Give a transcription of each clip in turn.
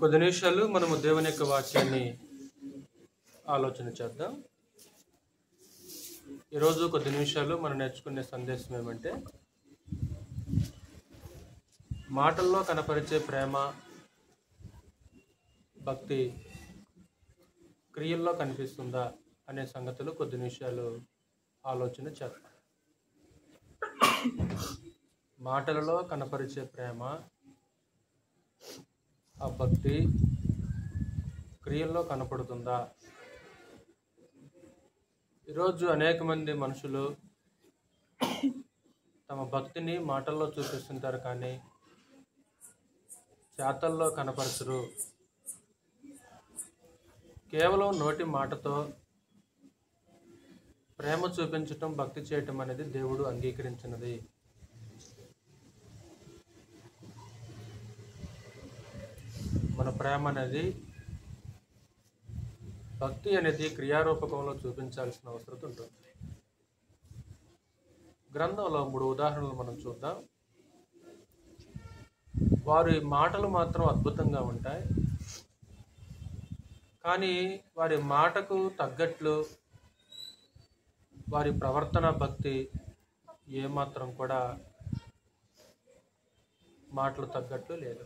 కొద్ది నిమిషాలు మనము దేవుని యొక్క వాక్యాన్ని ఆలోచన చేద్దాం. ఈరోజు కొద్ది నిమిషాలు మనం నేర్చుకునే సందేశం ఏమంటే, మాటల్లో కనపరిచే ప్రేమ, భక్తి క్రియల్లో కనిపిస్తుందా అనే సంగతులు కొద్ది నిమిషాలు ఆలోచన చేద్దాం. మాటలలో కనపరిచే ప్రేమ, ఆ భక్తి క్రియల్లో కనపడుతుందా? ఈరోజు అనేక మంది మనుషులు తమ భక్తిని మాటల్లో చూపిస్తుంటారు, కానీ చేతల్లో కనపరచరు. కేవలం నోటి మాటతో ప్రేమ చూపించటం, భక్తి చేయటం అనేది దేవుడు అంగీకరించినది. మన ప్రేమ అనేది, భక్తి అనేది క్రియారూపకంలో చూపించాల్సిన అవసరం ఉంటుంది. గ్రంథంలో 3 ఉదాహరణలు మనం చూద్దాం. వారి మాటలు మాత్రం అద్భుతంగా ఉంటాయి, కానీ వారి మాటకు తగ్గట్లు వారి ప్రవర్తన, భక్తి ఏమాత్రం కూడా మాటలు తగ్గట్లు లేదు.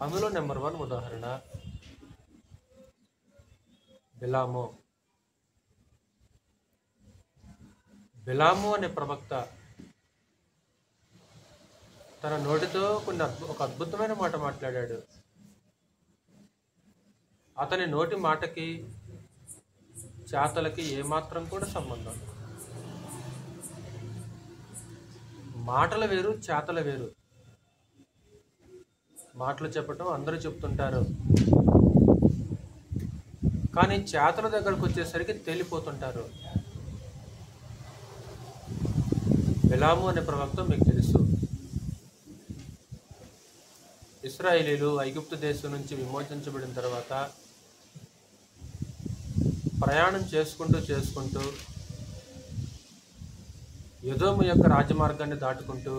అందులో నెంబర్ 1 ఉదాహరణ బిలాము. బిలాము అనే ప్రవక్త తన నోటితో ఒక అద్భుతమైన మాట మాట్లాడాడు. అతని నోటి మాటకి చేతలకి ఏమాత్రం కూడా సంబంధం. మాటలు వేరు, చేతలు వేరు. మాటలు చెప్పటం అందరూ చెప్తుంటారు, కానీ చేతల దగ్గరకు వచ్చేసరికి తేలిపోతుంటారు. బిలాము అనే ప్రవక్త మీకు తెలుసు. ఇశ్రాయేలీలు ఐగుప్తు దేశం నుంచి విమోచించబడిన తర్వాత ప్రయాణం చేసుకుంటూ ఎదోము యొక్క రాజమార్గాన్ని దాటుకుంటూ,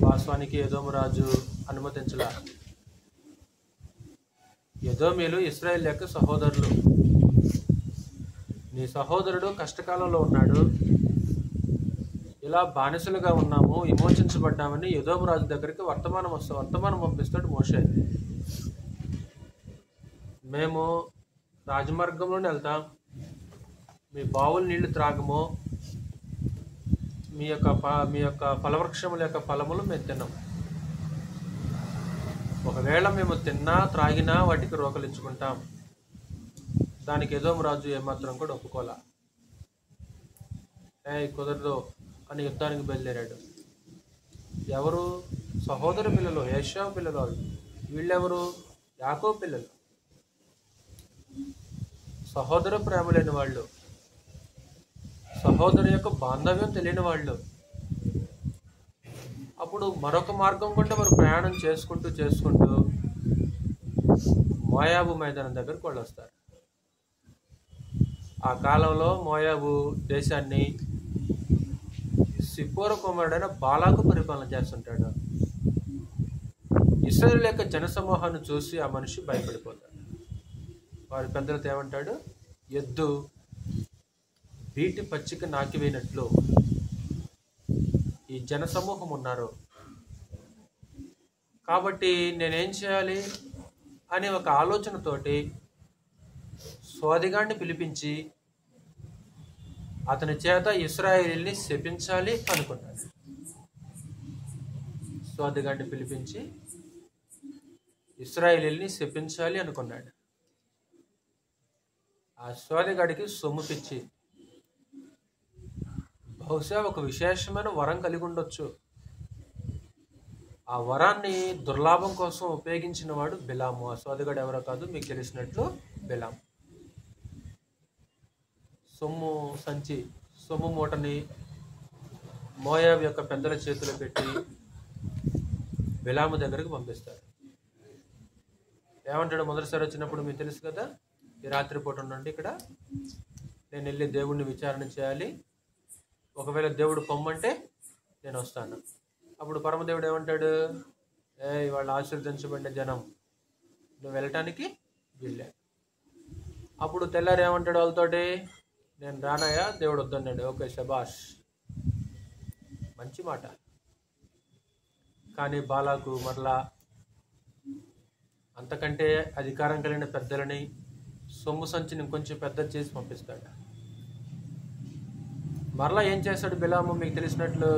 వాస్తవానికి ఎదోము రాజు అనుమతించలా. ఎదోమీలు ఇశ్రాయేల్ యొక్క సహోదరులు. నీ సహోదరుడు కష్టకాలంలో ఉన్నాడు, ఇలా బానిసలుగా ఉన్నాము, విమోచించబడ్డామని ఎదోము రాజు దగ్గరికి వర్తమానం పంపిస్తాడు మోషే. మేము రాజమార్గంలోనే వెళ్తాం, మీ బావుల నీళ్లు త్రాగము, మీ యొక్క ఫలవృక్షముల యొక్క ఫలములు మేము తిన్నాం. ఒకవేళ మేము తిన్నా త్రాగినా వాటికి రోకలించుకుంటాం. దానికి ఎదోము రాజు ఏమాత్రం కూడా ఒప్పుకోలా. కుదరదు అని యుద్ధానికి బయలుదేరాడు. ఎవరు? సహోదరు పిల్లలు, ఏశావు పిల్లలు. వాళ్ళు వీళ్ళెవరు? యాకోబు పిల్లలు. సహోదర ప్రేమ లేని వాళ్ళు, సహోదరు యొక్క బాంధవ్యం తెలియని వాళ్ళు. అప్పుడు మరొక మార్గం గుండా వారు ప్రయాణం చేసుకుంటూ మోయాబు మైదానం దగ్గరకు వాళ్ళు వస్తారు. ఆ కాలంలో మోయాబు దేశాన్ని సిప్పోర కుమారుడైన బాలాకు పరిపాలన చేస్తుంటాడు. ఇశ్రాయేలు యొక్క జనసమూహాన్ని చూసి ఆ మనిషి భయపడిపోతాడు. వారి పెద్దలతో ఏమంటాడు? ఎద్దు బీటి పచ్చిక నాకివేయినట్లు ఈ జనసమూహం ఉన్నారు, కాబట్టి నేనేం చేయాలి అనే ఒక ఆలోచనతోటి సోదిగాన్ని పిలిపించి అతని చేత ఇశ్రాయేలుని శపించాలి అనుకున్నాడు. సోదిగాన్ని పిలిపించి ఇశ్రాయేలుని శపించాలి అనుకున్నాడు. ఆ సోదిగాడికి సొమ్ము పిచ్చి, బహుశా ఒక విశేషమైన వరం కలిగి ఉండొచ్చు. ఆ వరాన్ని దుర్లాభం కోసం ఉపయోగించిన వాడు బిలాము. ఆ సోదగాడు ఎవరో కాదు, మీకు తెలిసినట్లు బిలాం. సొమ్ము మూటని మోయాబు యొక్క పెద్దల చేతిలో పెట్టి బిలాము దగ్గరికి పంపిస్తారు. ఏమంటాడు? మొదటిసారి వచ్చినప్పుడు మీకు తెలుసు కదా, ఈ రాత్రి పూట ఉండండి ఇక్కడ, నేను వెళ్ళి దేవుడిని విచారణ చేయాలి, ఒకవేళ దేవుడు పొమ్మంటే నేను వస్తాను. అప్పుడు పరమదేవుడు ఏమంటాడు, వాళ్ళు ఆశీర్వదించబడిన జనం, నువ్వు వెళ్ళటానికి వీళ్ళే. అప్పుడు తెల్లారు ఏమంటాడు వాళ్ళతోటి, నేను రానయ్యా, దేవుడు వద్దన్నాడు. ఓకే, శబాష్, మంచి మాట. కానీ బాలాకు మరలా అంతకంటే అధికారం కలిగిన పెద్దలని సొమ్ము సంచిని ఇంకొంచెం పెద్ద చేసి పంపిస్తాడు. మరలా ఏం చేస్తాడు బిలాము, మీకు తెలిసినట్లు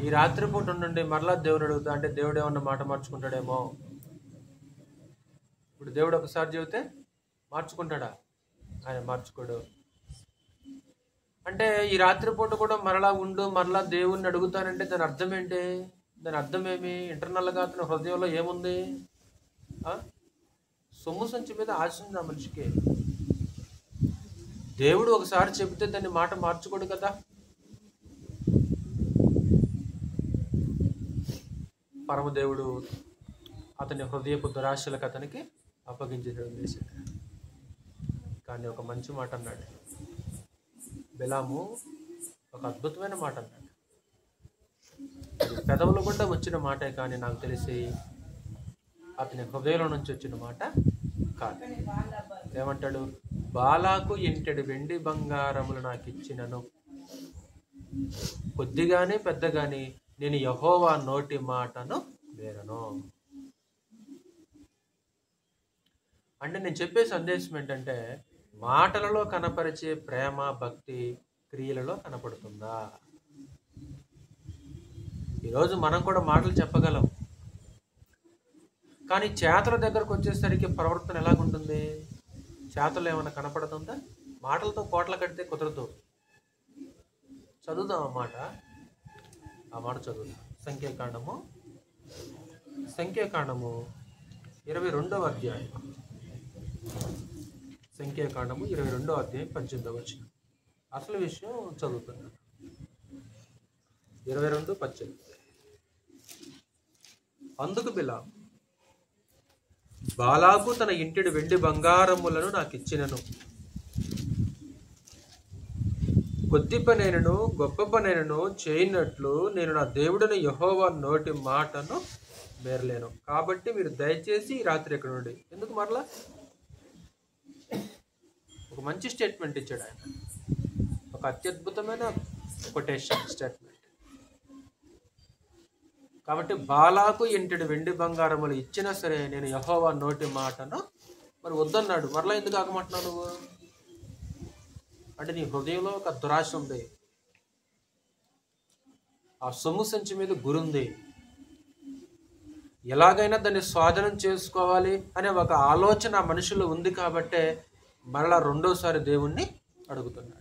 ఈ రాత్రిపూట ఉండండి, మరలా దేవుడు అడుగుతా అంటే దేవుడు ఏమన్నా మాట మార్చుకుంటాడేమో. ఇప్పుడు దేవుడు ఒకసారి చెబితే మార్చుకుంటాడా? ఆయన మార్చుకోడు. అంటే ఈ రాత్రిపూట కూడా మరలా ఉండు, మరలా దేవుణ్ణి అడుగుతానంటే దాని అర్థం ఏంటి? దాని అర్థం ఏమి? ఇంటర్నల్గా అతని హృదయంలో ఏముంది? సొమ్ము సంచి మీద ఆశ ఉంది ఆ మనిషికి. దేవుడు ఒకసారి చెబితే దాన్ని మాట మార్చుకోడు కదా. పరమదేవుడు అతని హృదయపు దురాశలకు అతనికి అప్పగించేయడం చేశాడు. కానీ ఒక మంచి మాట అన్నాడు బిలాము, ఒక అద్భుతమైన మాట అన్నాడు. పెదవుల గుండా వచ్చిన మాటే కానీ నాకు తెలిసి అతని హృదయంలో నుంచి వచ్చిన మాట కాదు. ఏమంటాడు? బాలాకు ఇంటెడు వెండి బంగారములు నాకు ఇచ్చినను, కొద్దిగాని పెద్దగాని నేను యెహోవా నోటి మాటను వేరను. అంటే నేను చెప్పే సందేశం ఏంటంటే, మాటలలో కనపరిచే ప్రేమ భక్తి క్రియలలో కనపడుతుందా? ఈరోజు మనం కూడా మాటలు చెప్పగలం, కానీ చేతల దగ్గరకు వచ్చేసరికి ప్రవర్తన ఎలాగుంటుంది? చేతలు ఏమైనా కనపడుతుందా? మాటలతో కోట్ల కడితే కుదరదు. చదువుదాం ఆ మాట చదువుదాం. సంఖ్యాకాండము 22వ అధ్యాయం. సంఖ్యాకాండము 22వ అధ్యాయం 18వ వచనం. అసలు విషయం చదువుతున్నాను. 22:18. అందుకు బిలాము, బాలాకు తన ఇంటిడి వెండి బంగారములను నాకు ఇచ్చినను, కొద్ది పనైనను గొప్ప పనైనను చేయనట్లు నేను నా దేవుడిని యెహోవా నోటి మాటను మేరలేను. కాబట్టి మీరు దయచేసి ఈ రాత్రి ఎక్కడ నుండి. ఎందుకు మరలా ఒక మంచి స్టేట్మెంట్ ఇచ్చాడు ఆయన, ఒక అత్యద్భుతమైన కొటేషన్ స్టేట్మెంట్. కాబట్టి బాలాకు ఇంటిడి వెండి బంగారములు ఇచ్చినా సరే నేను యెహోవా నోటి మాటను మరి వద్దన్నాడు. మరలా ఎందుకు ఆగమంటున్నావు నువ్వు? అంటే నీ హృదయంలో ఒక దురాశ ఉంది, ఆ సొమ్ము సంచి మీద గురుంది, ఎలాగైనా దాన్ని స్వాధీనం చేసుకోవాలి అనే ఒక ఆలోచన ఆ మనుషుల్లో ఉంది. కాబట్టే మరలా రెండోసారి దేవుణ్ణి అడుగుతున్నాడు.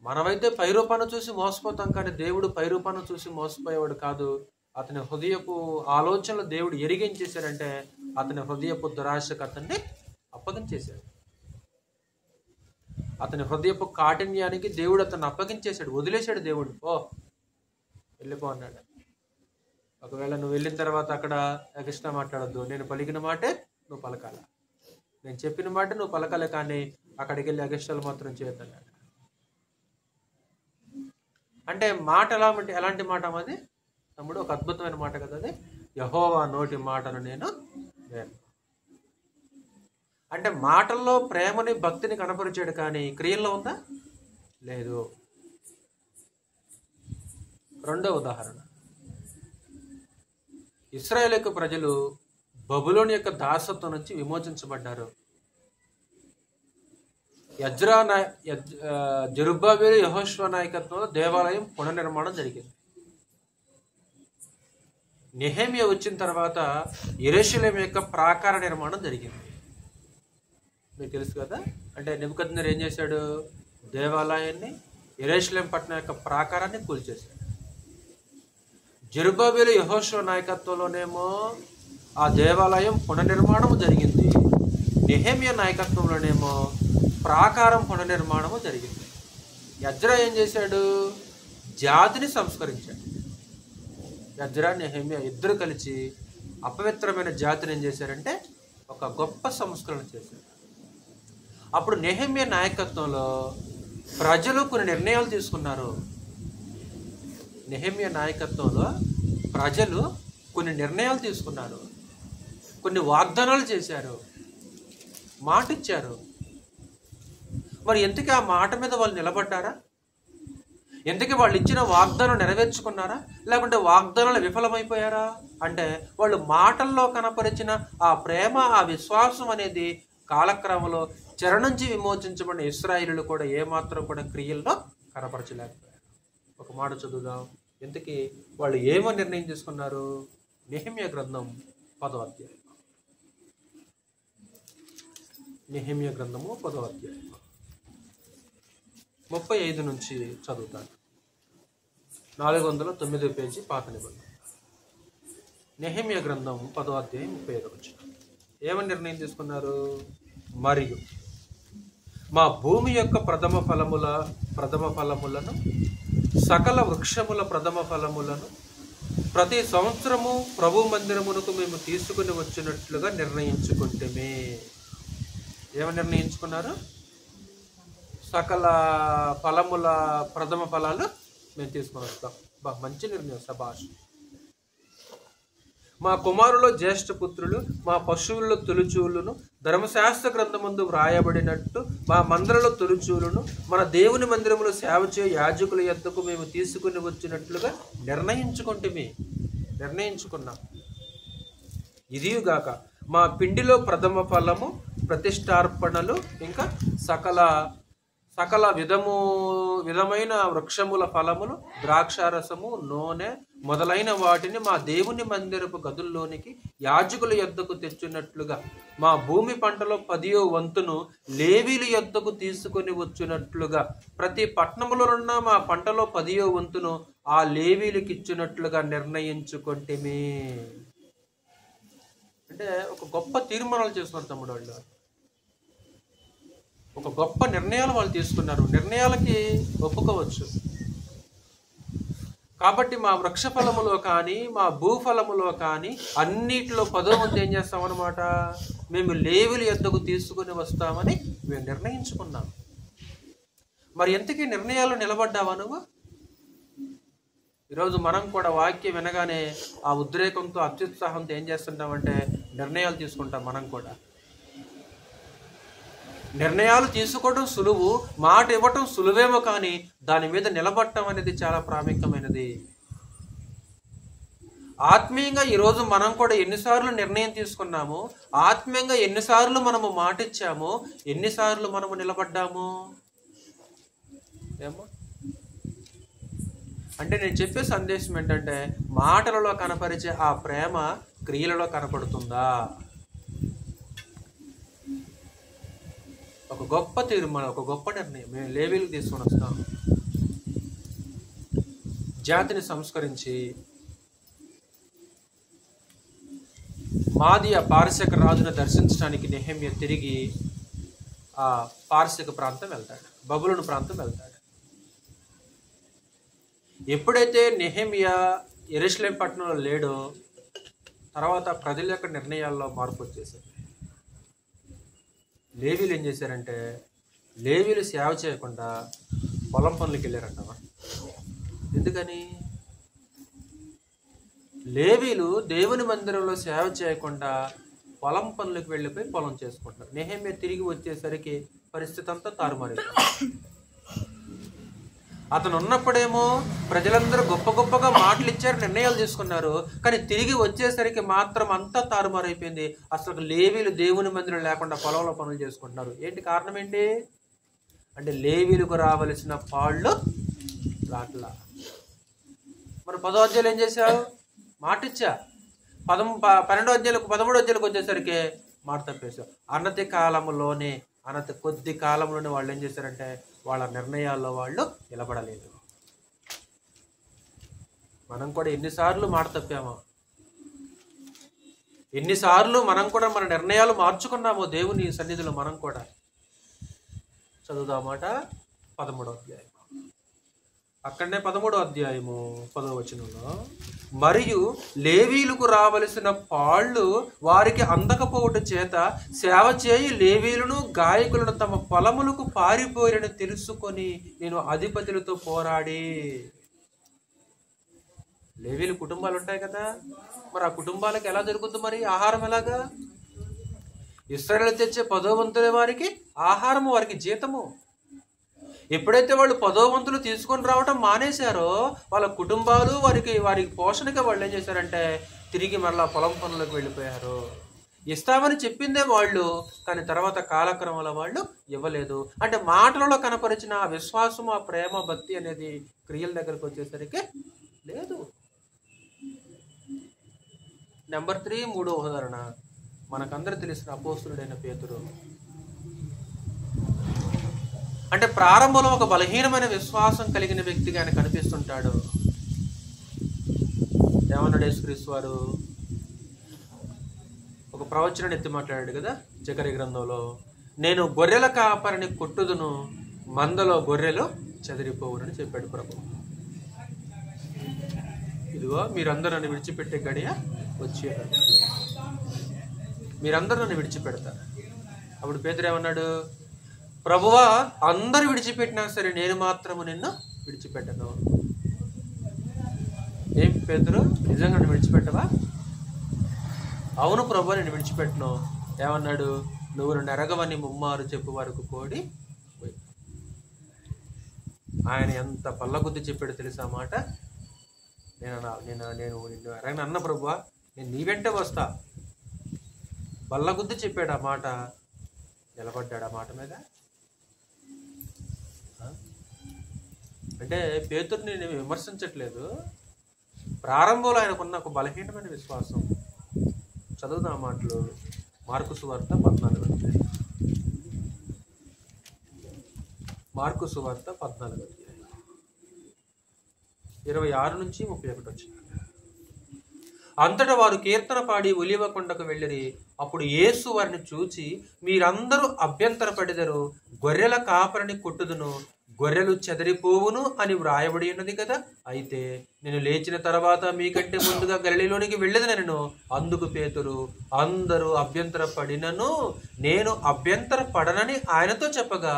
మనమైతే పైరూపాన్ని చూసి మోసపోతాం, కానీ దేవుడు పైరూపాన్ని చూసి మోసపోయేవాడు కాదు. అతని హృదయపు ఆలోచనలు దేవుడు ఎరిగించేశాడంటే అతని హృదయపు దురాశకు అతన్ని అప్పగించేశాడు. అతని హృదయపు కాఠిన్యానికి దేవుడు అతన్ని అప్పగించేశాడు, వదిలేశాడు. దేవుడు వెళ్ళిపో అన్నాడు. ఒకవేళ నువ్వు వెళ్ళిన తర్వాత అక్కడ ఎక్స్ట్రా మాట్లాడద్దు, నేను పలికిన మాటే నువ్వు పలకాల, నేను చెప్పిన మాట నువ్వు పలకాలే, కానీ అక్కడికి వెళ్ళి అగస్టాలు మాత్రం చేయొద్దన్నాడు. అంటే మాట ఎలాంటి మాట అది తమ్ముడు? ఒక అద్భుతమైన మాట కదా అది. యెహోవా నోటి మాటను నేను వేరు. అంటే మాటల్లో ప్రేమని భక్తిని కనపరిచాడు, కానీ క్రియల్లో ఉందా? లేదు. రెండో ఉదాహరణ, ఇశ్రాయేలు యొక్క ప్రజలు బబులోను యొక్క దాసత్వం నుంచి విమోచించబడ్డారు. జెరుబ్బాబెలు యెహోషువ నాయకత్వంలో దేవాలయం పునర్నిర్మాణం జరిగింది. నెహెమ్యా వచ్చిన తర్వాత యెరూషలేము యొక్క ప్రాకార నిర్మాణం జరిగింది. మీకు తెలుసు కదా. అంటే నెబుకద్నెజర్ ఏం చేశాడు? దేవాలయాన్ని, యెరూషలేము పట్టణం యొక్క ప్రాకారాన్ని కూల్చేశాడు. జెరుబ్బాబెలు యెహోషువ నాయకత్వంలోనేమో ఆ దేవాలయం పునర్నిర్మాణము జరిగింది. నెహెమ్యా నాయకత్వంలోనేమో ప్రాకారం పునర్నిర్మాణము జరిగింది. ఎజ్రా ఏం చేశాడు? జాతిని సంస్కరించాడు. ఎజ్రా నెహెమ్యా ఇద్దరు కలిసి అపవిత్రమైన జాతిని ఏం చేశారంటే ఒక గొప్ప సంస్కరణ చేశారు. అప్పుడు నెహెమ్యా నాయకత్వంలో ప్రజలు కొన్ని నిర్ణయాలు తీసుకున్నారు. నెహెమ్యా నాయకత్వంలో ప్రజలు కొన్ని నిర్ణయాలు తీసుకున్నారు, కొన్ని వాగ్దానాలు చేశారు, మాట ఇచ్చారు. మరి ఎందుకు ఆ మాట మీద వాళ్ళు నిలబడ్డారా? ఎందుకు వాళ్ళు ఇచ్చిన వాగ్దానం నెరవేర్చుకున్నారా, లేకుంటే వాగ్దానాలు విఫలమైపోయారా? అంటే వాళ్ళు మాటల్లో కనపరిచిన ఆ ప్రేమ, ఆ విశ్వాసం అనేది కాలక్రమంలో చెర నుంచి విమోచించబడిన ఇశ్రాయేలీయులు కూడా ఏమాత్రం కూడా క్రియల్లో కనపరచలేకపోయారు. ఒక మాట చదువుదాం. ఎందుకు వాళ్ళు ఏమో నిర్ణయం తీసుకున్నారు? నెహెమ్యా గ్రంథం 10వ అధ్యాయం. నెహెమ్యా గ్రంథము 10వ అధ్యాయం 35 నుంచి చదువుతాను. 409 పేజీ పాత నిబంధన. నెహెమ్యా గ్రంథం 10వ అధ్యాయం 35 వచనం. ఏమని నిర్ణయం తీసుకున్నారు? మరియు మా భూమి యొక్క ప్రథమ ఫలములను, సకల వృక్షముల ప్రథమ ఫలములను ప్రతి సంవత్సరము ప్రభు మందిరమునకు మేము తీసుకుని వచ్చినట్లుగా నిర్ణయించుకుంటేమే. ఏమని నిర్ణయించుకున్నారు? సకల ఫలముల ప్రథమ ఫలాలు మేము తీసుకుని వస్తాం. మంచి నిర్ణయం, శభాష్. మా కుమారులో జ్యేష్ఠ పుత్రులు, మా పశువుల్లో తొలిచూలును ధర్మశాస్త్ర గ్రంథమందు వ్రాయబడినట్టు మా మందరలో తొలిచూలును మన దేవుని మందిరములో సేవ చేయ యాజకుల యొద్దకు మేము తీసుకుని వచ్చినట్లుగా నిర్ణయించుకున్నాం. ఇదిగాక మా పిండిలో ప్రథమ ఫలము, ప్రతిష్టార్పణలు, ఇంకా సకల విధమైన వృక్షముల ఫలములు, ద్రాక్షారసము, నూనె మొదలైన వాటిని మా దేవుని మందిరపు గదుల్లోనికి యాజకుల యొద్దకు తెచ్చినట్లుగా మా భూమి పంటలో 10వ వంతును లేవీల యొద్దకు తీసుకొని వచ్చినట్లుగా ప్రతి పట్టణములోనున్న మా పంటలో 10వ వంతును ఆ లేవీలకు ఇచ్చినట్లుగా నిర్ణయించుకుంటేమే. అంటే ఒక గొప్ప తీర్మానాలు చేస్తున్నారు తమ్ముడు వాళ్ళు. ఒక గొప్ప నిర్ణయాలు వాళ్ళు తీసుకున్నారు. నిర్ణయాలకి ఒప్పుకోవచ్చు. కాబట్టి మా వృక్ష ఫలములో కానీ, మా భూఫలములో కానీ అన్నిటిలో 10వ వంతు ఏం చేస్తామన్నమాట? మేము లేవీల యొద్దకు తీసుకుని వస్తామని మేము నిర్ణయించుకున్నాం. మరి ఎంతకీ నిర్ణయాలు నిలబడ్డావా నువ్వు? ఈరోజు మనం కూడా వాక్యం వినగానే ఆ ఉద్రేకంతో, అత్యుత్సాహంతో ఏం చేస్తుంటామంటే నిర్ణయాలు తీసుకుంటాం. మనం కూడా నిర్ణయాలు తీసుకోవడం సులువు, మాట ఇవ్వటం సులువేమో, కానీ దాని మీద నిలబడటం అనేది చాలా ప్రాముఖ్యమైనది. ఆత్మీయంగా ఈరోజు మనం కూడా ఎన్నిసార్లు నిర్ణయం తీసుకున్నాము, ఆత్మీయంగా ఎన్నిసార్లు మనము మాట ఇచ్చాము, ఎన్నిసార్లు మనము నిలబడ్డాము ఏమో. అంటే నేను చెప్పే సందేశం ఏంటంటే, మాటలలో కనపరిచే ఆ ప్రేమ క్రియలలో కనపడుతుందా? ఒక గొప్ప తీర్మానం, ఒక గొప్ప నిర్ణయం. మేము లేవీలకు తీసుకొని వస్తాం. జాతిని సంస్కరించి మాదియా పారసిక రాజును దర్శించడానికి నెహెమ్యా తిరిగి ఆ పారసిక ప్రాంతం వెళ్తాడు, బబులోను ప్రాంతం వెళ్తాడు. ఎప్పుడైతే నెహెమ్యా యెరూషలేం పట్టణంలో లేడో, తర్వాత ప్రజల యొక్క నిర్ణయాల్లో మార్పు వచ్చేసింది. లేవీలు ఏం చేశారంటే, లేవీలు సేవ చేయకుండా పొలం పనులకు వెళ్ళారంటవా? ఎందుకని? లేవీలు దేవుని మందిరంలో సేవ చేయకుండా పొలం పనులకు వెళ్ళిపోయి పొలం చేసుకుంటారు. నెహెమ్యా తిరిగి వచ్చేసరికి పరిస్థితి అంతా తారుమారైంది. అతను ఉన్నప్పుడేమో ప్రజలందరూ గొప్ప గొప్పగా మాటలు ఇచ్చారు, నిర్ణయాలు తీసుకున్నారు. కానీ తిరిగి వచ్చేసరికి మాత్రం అంతా తారుమారైపోయింది. అసలు లేవీలు దేవుని మందిరం లేకుండా పొలంలో పనులు చేసుకుంటున్నారు. ఏంటి కారణం? ఏంటి అంటే లేవీలకు రావలసిన పాళ్ళు రాట్లా. మరి 10వ అధ్యాయులు ఏం చేశావు? మాట ఇచ్చా. 12వ అధ్యాయులకు 13వ అధ్యాయులకు వచ్చేసరికి మాట తప్పేశావు. కొద్ది కాలంలోనే వాళ్ళు ఏం చేశారంటే, వాళ్ళ నిర్ణయాల్లో వాళ్ళు నిలబడలేదు. మనం కూడా ఎన్నిసార్లు మాట తప్పామో, ఎన్నిసార్లు మనం కూడా మన నిర్ణయాలు మార్చుకున్నామో దేవుని సన్నిధిలో. మనం కూడా చదువుదామాట 13వ అధ్యాయం. అక్కడనే 13వ అధ్యాయము 10వ వచనంలో, మరియు లేవీలకు రావలసిన పాళ్ళు వారికి అందకపోవట చేత సేవ చేయి లేవీలను గాయకులను తమ పొలములకు పారిపోయారని తెలుసుకొని నేను అధిపతులతో పోరాడి. లేవీలు కుటుంబాలు ఉంటాయి కదా, మరి ఆ కుటుంబాలకు ఎలా జరుగుతుంది? మరి ఆహారం ఎలాగా? ఇశ్రాయేలు తెచ్చే 10వ వంతుల వారికి ఆహారము, వారికి జీతము. ఎప్పుడైతే వాళ్ళు 10వ వంతులు తీసుకొని రావటం మానేశారో వాళ్ళ కుటుంబాలు వారికి పోషణగా వాళ్ళు ఏం చేశారంటే తిరిగి మరలా పొలం పనులకు వెళ్ళిపోయారు. ఇస్తామని చెప్పిందే వాళ్ళు, కానీ తర్వాత కాలక్రమంలో వాళ్ళు ఇవ్వలేదు. అంటే మాటలలో కనపరిచిన ఆ విశ్వాసం, ఆ ప్రేమ, భక్తి అనేది క్రియల దగ్గరకు వచ్చేసరికి లేదు. నెంబర్ 3, 3వ ఉదాహరణ మనకందరూ తెలిసిన అపోస్తులుడైన పేతురు. అంటే ప్రారంభంలో ఒక బలహీనమైన విశ్వాసం కలిగిన వ్యక్తిగా ఆయన కనిపిస్తుంటాడు. ఏమన్నాడు యేసుక్రీస్తు వారు? ఒక ప్రవచనాన్ని ఎత్తి మాట్లాడాడు కదా జకర్యా గ్రంథంలో, నేను గొర్రెల కాపరిని కొట్టుదును, మందలో గొర్రెలు చెదిరిపోవునని చెప్పాడు ప్రభు. ఇదిగో మీరందరూ నన్ను విడిచిపెట్టే గడియ వచ్చేది, మీరందరూ నన్ను విడిచిపెడతారు. అప్పుడు పేతురు ఏమన్నాడు? ప్రభువా, అందరూ విడిచిపెట్టినా సరే నేను మాత్రము నిన్ను విడిచిపెట్టను. ఏం పేతురు, నిజంగా నన్ను విడిచిపెట్టవా? అవును ప్రభు, నేను విడిచిపెట్టను. ఏమన్నాడు? నువ్వు నన్ను ఎరగవని ముమ్మారు చెప్పు వరకు కోడి. ఆయన ఎంత పల్లగుద్ది చెప్పాడు తెలుసా మాట? నేను నిన్ను ఎరగను అన్న ప్రభువా, నేను నీ వెంటే వస్తా. బల్లగుద్ది చెప్పాడు ఆ మాట, నిలబడ్డాడు ఆ మాట మీద. అంటే పేతురుని నేను విమర్శించట్లేదు, ప్రారంభంలో ఆయనకున్న ఒక బలహీనమైన విశ్వాసం. చదువుదాం మాటలు, మార్కు సువార్త 14. మార్కు సువార్త 14, 26 నుంచి 31 వచ్చింది. అంతటా వారు కీర్తన పాడి ఒలీవ కొండకు వెళ్ళిరి. అప్పుడు యేసు వారిని చూచి, మీరందరూ అభ్యంతరపడెదరు, గొర్రెల కాపరిని కొట్టుదును, గొర్రెలు చెదిరిపోవును అని వ్రాయబడి ఉన్నది కదా. అయితే నేను లేచిన తర్వాత మీకంటే ముందుగా గలిలలోనికి వెళ్ళేదనెను. అందుకు పేతురు, అందరూ అభ్యంతరపడినను నేను అభ్యంతరపడనని ఆయనతో చెప్పగా,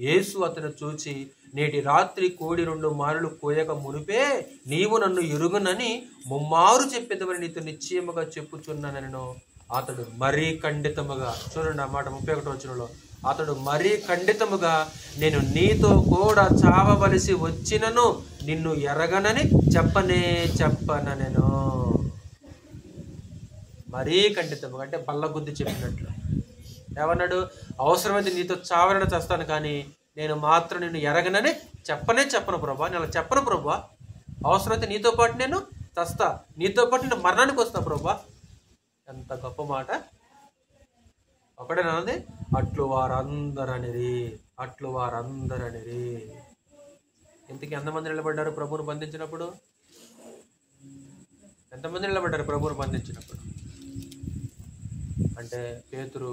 యేసు అతను చూచి, నేటి రాత్రి కోడి 2 మారులు కోయక మునిపే నీవు నన్ను ఎరుగునని ముమ్మారు చెప్పేదమని నీతో నిశ్చయముగా చెప్పుచున్నానెను. అతడు మరీ ఖండితముగా, చూడండి ఆ మాట 31వ వచనంలో, అతడు మరీ ఖండితముగా, నేను నీతో కూడా చావవలసి వచ్చినను నిన్ను ఎరగనని చెప్పనెను. మరీ ఖండితముగా అంటే బల్లగుద్ది చెప్పినట్లు. ఏమన్నాడు? అవసరమైతే నీతో చావనని చేస్తాను, కానీ నేను మాత్రం నిన్ను ఎరగనని చెప్పను ప్రభా. నేను చెప్పను ప్రభా. అవసరమైతే నీతో పాటు నేను చస్తా, నీతో పాటు నేను మరణానికి వస్తా ప్రభా. ఎంత గొప్ప మాట! ఒకటేనాది, అట్లు వారందరనిరి. ఇంతకీ ఎంతమంది నిలబడ్డారు ప్రభువును బంధించినప్పుడు? ఎంతమంది నిలబడ్డారు ప్రభువును బంధించినప్పుడు? అంటే పేతురు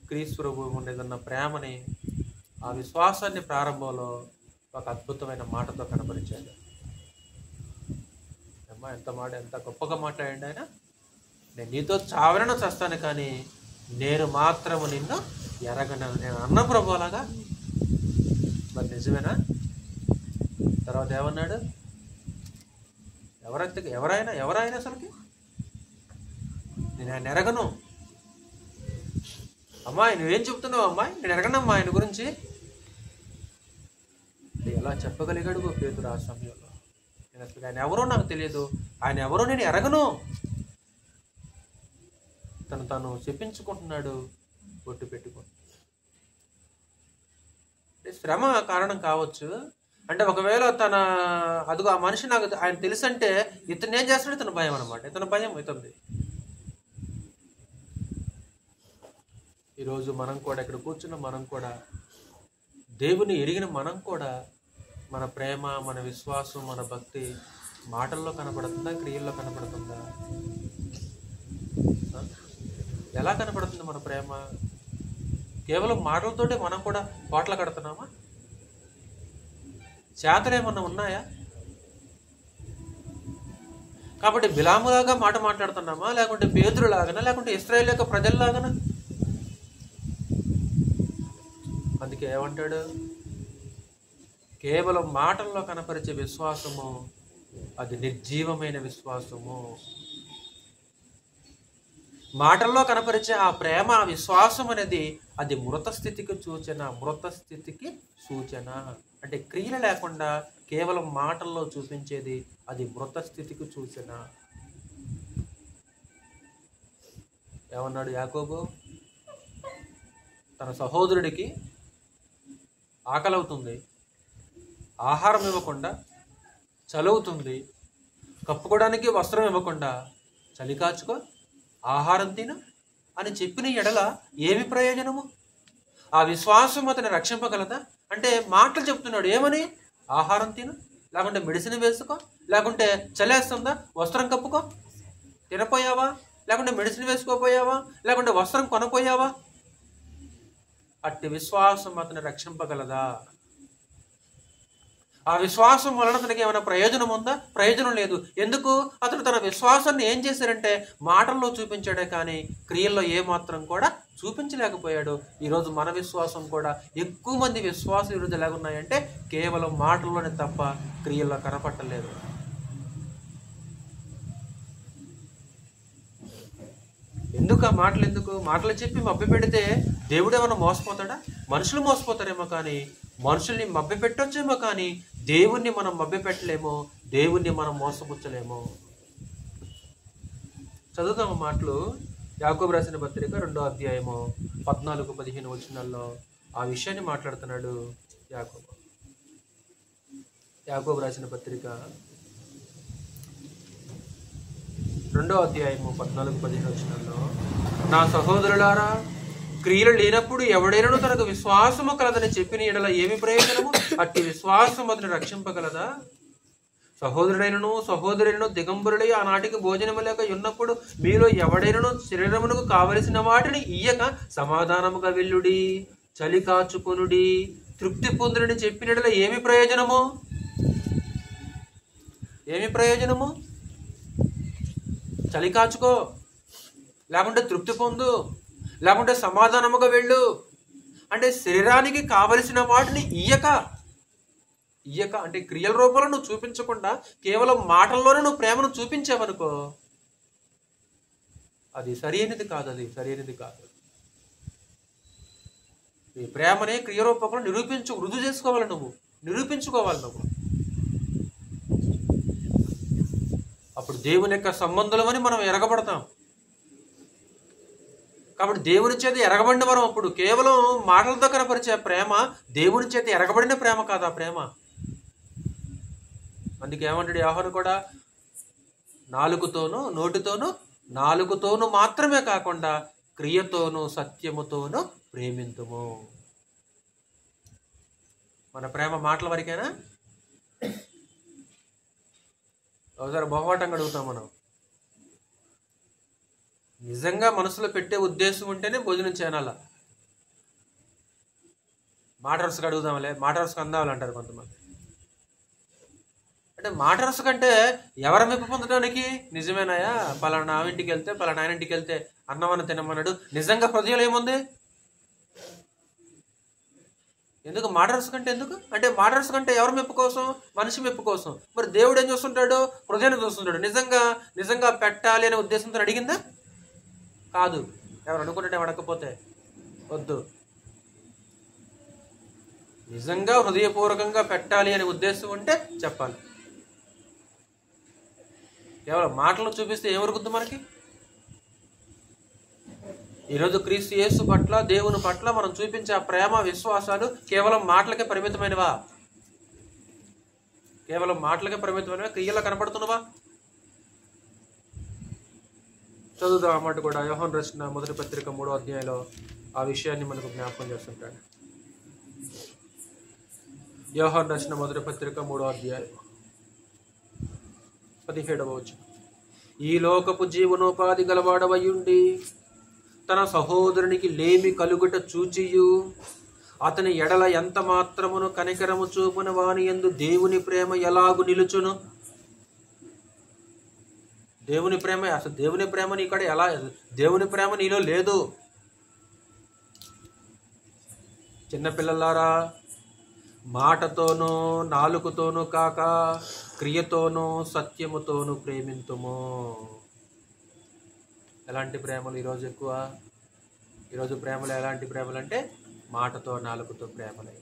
క్రీస్తు ప్రభువు మీదన్న ప్రేమని, ఆ విశ్వాసాన్ని ప్రారంభంలో ఒక అద్భుతమైన మాటతో కనపరిచాడు. అమ్మా, ఎంత గొప్పగా మాట్లాడండి ఆయన. నేను నీతో చావరణ చేస్తాను, కానీ నేను మాత్రము నిన్ను ఎరగను. నేను అన్న ప్రభు అలాగా. మరి నిజమేనా? తర్వాత ఏమన్నాడు? ఎవరైనా అసలుకి నేను ఆయన ఎరగను. అమ్మాయి నువ్వేం చెప్తున్నావు అమ్మాయి? నేను ఎరగనమ్మా ఆయన గురించి. ఎలా చెప్పగలిగాడు పేతురు ఆ సమయంలో? నేను అసలు ఆయన ఎవరో నాకు తెలియదు, ఆయన ఎవరో నేను ఎరగను. తను చెప్పించుకుంటున్నాడు బొట్టు పెట్టుకొని. శ్రమ కారణం కావచ్చు. అంటే ఒకవేళ అదిగో ఆ మనిషి నాకు ఆయన తెలుసు అంటే ఇతను ఏం చేస్తాడు? ఇతను భయం అనమాట. ఇతను భయం అవుతుంది. ఈరోజు మనం కూడా ఇక్కడ కూర్చున్న మనం కూడా, దేవుని ఎరిగిన మనం కూడా, మన ప్రేమ, మన విశ్వాసం, మన భక్తి మాటల్లో కనపడుతుందా, క్రియల్లో కనపడుతుందా? ఎలా కనపడుతుంది మన ప్రేమ? కేవలం మాటలతోటే మనం కూడా కోట్ల కడుతున్నామా? చేతలు ఏమన్నా ఉన్నాయా? కాబట్టి బిలాములాగా మాట మాట్లాడుతున్నామా, లేకుంటే పేతురులాగానా, లేకుంటే ఇశ్రాయేలు యొక్క ప్రజల్లాగానా? అందుకే ఏమంటాడు? కేవలం మాటల్లో కనపరిచే విశ్వాసము అది నిర్జీవమైన విశ్వాసము. మాటల్లో కనపరిచే ఆ ప్రేమ, ఆ విశ్వాసం అనేది అది మృత స్థితికి సూచన. మృత స్థితికి సూచన అంటే క్రియలు లేకుండా కేవలం మాటల్లో చూపించేది అది మృత స్థితికి సూచన. ఏమన్నాడు యాకోబు? తన సహోదరుడికి ఆకలి అవుతుంది, ఆహారం ఇవ్వకుండా, చలువుతుంది, కప్పుకోవడానికి వస్త్రం ఇవ్వకుండా, చలి కాచుకో, ఆహారం తిను అని చెప్పిన ఎడల ఏమి ప్రయోజనము? ఆ విశ్వాసం అతను రక్షింపగలదా? అంటే మాటలు చెప్తున్నాడు ఏమని? ఆహారం తిను, లేకుంటే మెడిసిన్ వేసుకో, లేకుంటే చలేస్తుందా వస్త్రం కప్పుకో. తినపోయావా? లేకుంటే మెడిసిన్ వేసుకోపోయావా? లేకుంటే వస్త్రం కొనపోయావా? అట్టి విశ్వాసం అతను రక్షింపగలదా? ఆ విశ్వాసం వలన తనకి ఏమైనా ప్రయోజనం ఉందా? ప్రయోజనం లేదు. ఎందుకు? అతను తన విశ్వాసాన్ని ఏం చేశారంటే మాటల్లో చూపించాడే కానీ క్రియల్లో ఏమాత్రం కూడా చూపించలేకపోయాడు. ఈరోజు మన విశ్వాసం కూడా ఎక్కువ మంది విశ్వాసం ఈరోజు ఎలాగున్నాయంటే కేవలం మాటల్లోనే తప్ప క్రియల్లో కనపట్టలేదు. ఎందుకు ఆ మాటలు? ఎందుకు మాటలు చెప్పి మభ్య పెడితే దేవుడు ఏమైనా మోసపోతాడా? మనుషులు మోసపోతారేమో కానీ, మనుషుల్ని మభ్య పెట్టొచ్చేమో కానీ దేవుణ్ణి మనం మభ్య పెట్టలేమో, దేవుణ్ణి మనం మోసపుచ్చలేమో. చదువుతాము మాటలు. యాకోబు రాసిన పత్రిక 2వ అధ్యాయము 14-15 వచనాల్లో ఆ విషయాన్ని మాట్లాడుతున్నాడు యాకోబు. యాకోబు రాసిన పత్రిక 2వ అధ్యాయము 14-15 వచనాల్లో, నా సహోదరులారా, క్రియలు లేనప్పుడు ఎవడైనా తనకు విశ్వాసము కలదని చెప్పిన ఎడల ఏమి ప్రయోజనము? అట్టి విశ్వాసం అతను రక్షింపగలదా? సహోదరుడైనను సహోదరులను దిగంబరులై ఆనాటికి భోజనము లేక ఉన్నప్పుడు మీలో ఎవడైనను శరీరమునకు కావలసిన వాటిని ఇయ్యక సమాధానముగా వెళ్ళుడి, చలి కాచుకొనుడి, తృప్తి పొందుడని చెప్పిన ఎడల ఏమి ప్రయోజనము? ఏమి ప్రయోజనము? చలి కాచుకో, లేకుంటే తృప్తి పొందు, లేకుంటే సమాధానముగా వెళ్ళు అంటే శరీరానికి కావలసిన వాటిని ఇయ్యక అంటే క్రియల రూపంలో నువ్వు చూపించకుండా కేవలం మాటల్లోనే నువ్వు ప్రేమను చూపించావనుకో, అది సరైనది కాదు. అది సరైనది కాదు. ఈ ప్రేమనే క్రియరూపంలో రుజువు చేసుకోవాలి. నువ్వు నిరూపించుకోవాలి. నువ్వు అప్పుడు దేవుని యొక్క సంబంధులమని మనం ఎరగబడతాం. కాబట్టి దేవుని చేత ఎరగబడిన వరం అప్పుడు కేవలం మాటలతో కనపరిచే ప్రేమ దేవుని చేత ఎరగబడిన ప్రేమ కాదు ఆ ప్రేమ. అందుకే ఏమంటాడు యోహాను కూడా, నాలుగుతోనూ మాత్రమే కాకుండా క్రియతోనూ సత్యముతోనూ ప్రేమింతుము. మన ప్రేమ మాటల వరకేనా? ఒకసారి మొహమాటంగా అడుగుతాం మనం. నిజంగా మనసులో పెట్టే ఉద్దేశం ఉంటేనే భోజనం చేయాల. మాటరసుకు అడుగుదాంలే, మాటరసుకు అందాలంటారు కొంతమంది. అంటే మాటరసు కంటే ఎవరి మెప్పు పొందడానికి? నిజమేనాయా పలానా ఇంటికి వెళ్తే పలానా ఆయన ఇంటికి వెళ్తే అన్నమన్న తినమన్నాడు, నిజంగా హృదయంలో ఏముంది? ఎందుకు మాటరసు కంటే? ఎందుకు అంటే మాటరసు కంటే ఎవరి మెప్పు కోసం? మనిషి మెప్పు కోసం. మరి దేవుడు ఏం చూస్తుంటాడు? హృదయాన్ని చూస్తుంటాడు. నిజంగా పెట్టాలి అనే ఉద్దేశంతో అడిగిందా? కాదు. ఎవరు అనుకుంటే అడగకపోతే వద్దు. నిజంగా హృదయపూర్వకంగా పెట్టాలి అనే ఉద్దేశం ఉంటే చెప్పాలి. కేవలం మాటలు చూపిస్తే ఏమరుగుద్దు మనకి? ఈరోజు క్రీస్తు యేసు పట్ల, దేవుని పట్ల మనం చూపించే ఆ ప్రేమ విశ్వాసాలు కేవలం మాటలకే పరిమితమైనవా? కేవలం మాటలకే పరిమితమైనవా? క్రియల్లో కనపడుతున్నవా? చదువుదాం అన్నమాట కూడా. యోహాను రాసిన మొదటి పత్రిక 3వ అధ్యాయంలో ఆ విషయాన్ని మనకు జ్ఞాపకం చేస్తుంటాడు. యోహాను రాసిన మొదటి పత్రిక 3వ అధ్యాయం 17వ వచనం, ఈ లోకపు జీవనోపాధి గలవాడవయుండి తన సహోదరునికి లేమి కలుగుట చూచియు అతని ఎడల ఎంత మాత్రమును కనికరము చూపున వాని యందు దేవుని ప్రేమ ఎలాగు నిలుచును? దేవుని ప్రేమ, అసలు దేవుని ప్రేమ నీకడ ఎలా? దేవుని ప్రేమ నీలో లేదు. చిన్నపిల్లలారా, మాటతోనూ నాలుకతోనూ కాక క్రియతోనూ సత్యముతోనూ ప్రేమింతుము. ఎలాంటి ప్రేమలు ఈరోజు ఎక్కువ? ఈరోజు ప్రేమలు ఎలాంటి ప్రేమలు అంటే మాటతో నాలుకతో ప్రేమలు.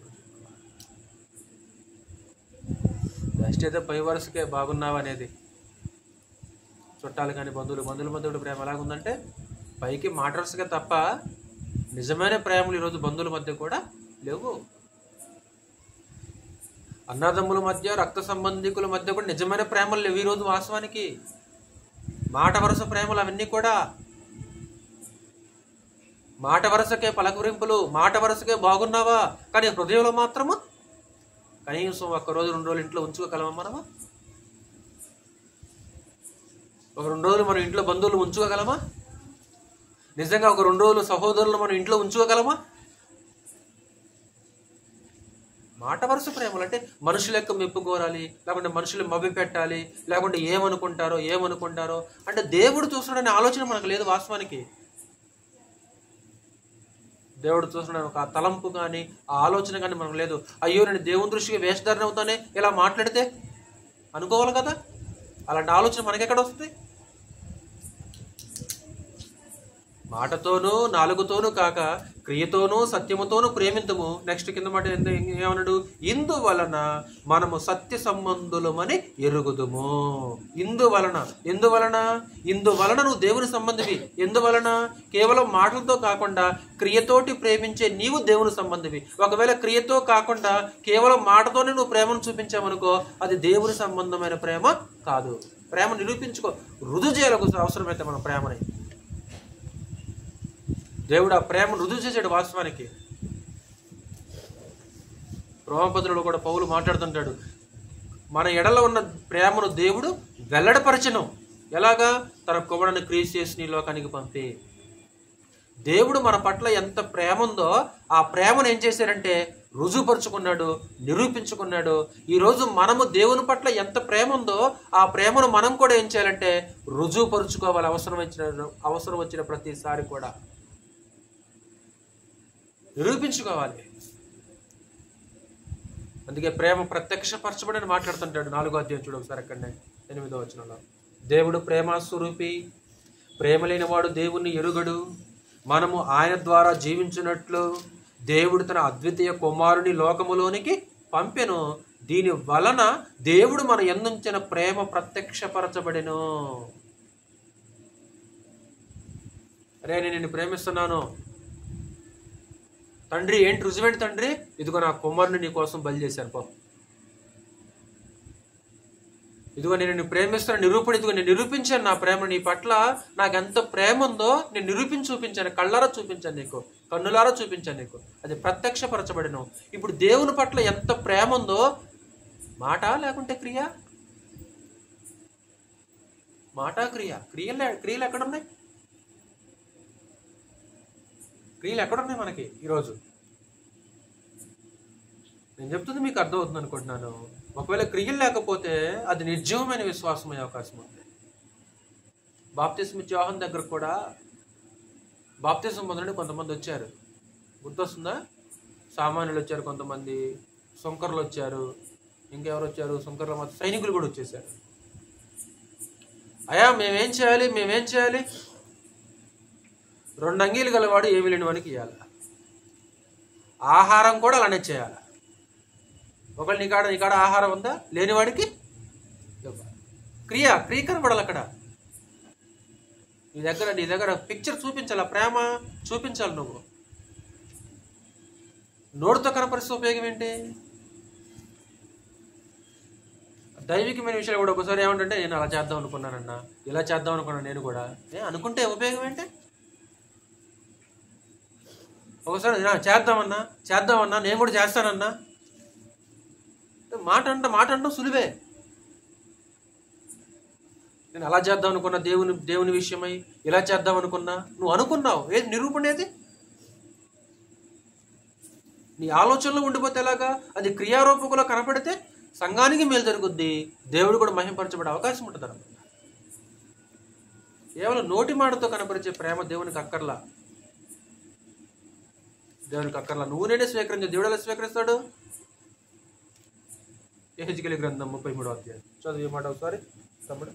జస్ట్ అయితే పై వరుసకే బాగున్నావు అనేది. చుట్టాలు కానీ బంధువుల మధ్య ప్రేమ ఎలాగుందంటే పైకి మాట వరుసగా తప్ప నిజమైన ప్రేమలు ఈరోజు బంధువుల మధ్య కూడా లేవు. అన్నదమ్ముల మధ్య, రక్త సంబంధికుల మధ్య కూడా నిజమైన ప్రేమలు లేవు ఈరోజు వాస్తవానికి. మాట వరుస ప్రేమలు అవన్నీ కూడా మాట వరుసకే పలకరింపులు, మాట వరుసకే బాగున్నావా, కానీ హృదయంలో మాత్రము కనీసం 1 రోజు 2 రోజులు ఇంట్లో ఉంచుకోగలమా మనము? 1-2 రోజులు మనం ఇంట్లో బంధువులు ఉంచుకోగలమా? నిజంగా 1-2 రోజులు సహోదరులు మనం ఇంట్లో ఉంచుకోగలమా? మాట వరుస ప్రేమలు అంటే మనుషుల యొక్క మెప్పు కోరాలి, లేకుంటే మనుషులు మభ్య పెట్టాలి, లేకుంటే ఏమనుకుంటారో అంటే దేవుడు చూస్తున్నాడనే ఆలోచన మనకు లేదు వాస్తవానికి. దేవుడు చూస్తున్నాడు ఒక తలంపు కానీ ఆ ఆలోచన కానీ మనకు లేదు. అయ్యో నేను దేవుని దృష్టికి వేషధారణ అవుతానే ఇలా మాట్లాడితే అనుకోవాలి కదా. అలాంటి ఆలోచన మనకెక్కడ వస్తుంది? మాటతోనూ నాలుగుతోనూ కాక క్రియతోనూ సత్యముతోనూ ప్రేమింతుము. నెక్స్ట్ కింద మాట ఏమన్నాడు? ఇందువలన మనము సత్య సంబంధులమని ఎరుగుదుము. ఇందువలన నువ్వు దేవుని సంబంధివి. ఎందువలన? కేవలం మాటలతో కాకుండా క్రియతోటి ప్రేమించే నీవు దేవుని సంబంధివి. ఒకవేళ క్రియతో కాకుండా కేవలం మాటతోనే నువ్వు ప్రేమను చూపించావనుకో అది దేవుని సంబంధమైన ప్రేమ కాదు. ప్రేమ నిరూపించుకో, రుజువు చేయాలకు అవసరమైతే మనం ప్రేమని. దేవుడు ఆ ప్రేమను రుజువు చేశాడు వాస్తవానికి. రోమపత్రులో కూడా పౌలు మాట్లాడుతుంటాడు, మన ఎడలో ఉన్న ప్రేమను దేవుడు వెల్లడపరచను. ఎలాగా? తన కుమారుని క్రీస్తు యేసుని ఈ లోకానికి పంపి. దేవుడు మన పట్ల ఎంత ప్రేమ ఉందో ఆ ప్రేమను ఏం చేశారంటే రుజువుపరుచుకున్నాడు, నిరూపించుకున్నాడు. ఈరోజు మనము దేవుని పట్ల ఎంత ప్రేమ ఉందో ఆ ప్రేమను మనం కూడా ఏం చేయాలంటే రుజువుపరుచుకోవాలి. అవసరం వచ్చిన ప్రతిసారి కూడా నిరూపించుకోవాలి. అందుకే ప్రేమ ప్రత్యక్షపరచబడి అని మాట్లాడుతుంటాడు. 4వ అధ్యాయం చూడు ఒకసారి, అక్కడనే 8వ వచనంలో. దేవుడు ప్రేమ స్వరూపి, ప్రేమ లేనివాడు దేవుణ్ణి ఎరుగడు. మనము ఆయన ద్వారా జీవించినట్లు దేవుడు తన అద్వితీయ కుమారుని లోకములోనికి పంపెను. దీని వలన దేవుడు మన యందుంచిన ప్రేమ ప్రత్యక్షపరచబడెను. అరే నేను నిన్ను ప్రేమిస్తున్నాను తండ్రి. ఏంటి రుజువేంటి తండ్రి? ఇదిగో నా కుమారుని నీ కోసం బలి చేశాను పో. ఇదిగో నేను నిన్ను ప్రేమిస్తున్న నిరూపణ. ఇదిగో నేను నిరూపించాను నా ప్రేమ నీ పట్ల. నాకు ఎంత ప్రేమ ఉందో నేను నిరూపించి చూపించాను. కళ్ళారా చూపించాను నీకు, కన్నులారా చూపించాను నీకు. అది ప్రత్యక్షపరచబడిను. ఇప్పుడు దేవుని పట్ల ఎంత ప్రేమ ఉందో మాట లేకుంటే క్రియ? మాట క్రియ. క్రియలు ఎక్కడున్నాయి? క్రియలు ఎక్కడున్నాయి మనకి ఈరోజు? నేను చెప్తుంది మీకు అర్థమవుతుంది అనుకుంటున్నాను. ఒకవేళ క్రియలు లేకపోతే అది నిర్జీవమైన విశ్వాసం అయ్యే అవకాశం ఉంది. బాప్తిస్మ ఇచ్చే యోహాను దగ్గర కూడా బాప్తిస్మ పొందడానికి కొంతమంది వచ్చారు. గుర్తొస్తుందా? సామాన్యులు వచ్చారు, కొంతమంది సుంకర్లు వచ్చారు, ఇంకెవరు వచ్చారు? సుంకర్ల మధ్య సైనికులు కూడా వచ్చేసారు. అయ్యా మేమేం చేయాలి? 2 అంగీలు గలవాడు ఏమి లేని వానికి ఇవ్వాలి. ఆహారం కూడా అలానే చేయాలి. ఒకవేళ నీకాడ ఆహారం ఉందా, లేనివాడికి క్రియ కనపడాలి. అక్కడ నీ దగ్గర పిక్చర్ చూపించాలి, ప్రేమ చూపించాలి. నువ్వు నోటితో కనపరిస్తే ఉపయోగం ఏంటి? దైవికమైన విషయాలు కూడా ఒకసారి ఏమంటే నేను అలా చేద్దాం అనుకున్నానన్నా, ఇలా చేద్దాం అనుకున్నాను నేను కూడా. అనుకుంటే ఉపయోగం ఏంటి? ఒకసారి చేద్దామన్నా నేను కూడా చేస్తానన్నా. మాట అంటాం సులువే. నేను అలా చేద్దాం అనుకున్నా దేవుని విషయమై, ఇలా చేద్దాం అనుకున్నా. నువ్వు అనుకున్నావు, ఏది నిరూపణ? ఏది నీ ఆలోచనలో ఉండిపోతే ఎలాగా? అది క్రియారూపకులో కనపడితే సంఘానికి మేలు జరుగుద్ది, దేవుడు కూడా మహిమపరచబడే అవకాశం ఉంటుంది అన్నమాట. కేవలం నోటి మాటతో కనపరిచే ప్రేమ దేవునికి అక్కర్లా. నువ్వు నేనే స్వీకరించు. దేవుడు ఎలా స్వీకరిస్తాడు? యెహెజ్కేలు గ్రంథం 33వ అధ్యాయం చదువు మాట ఒకసారి తమ్ముడు.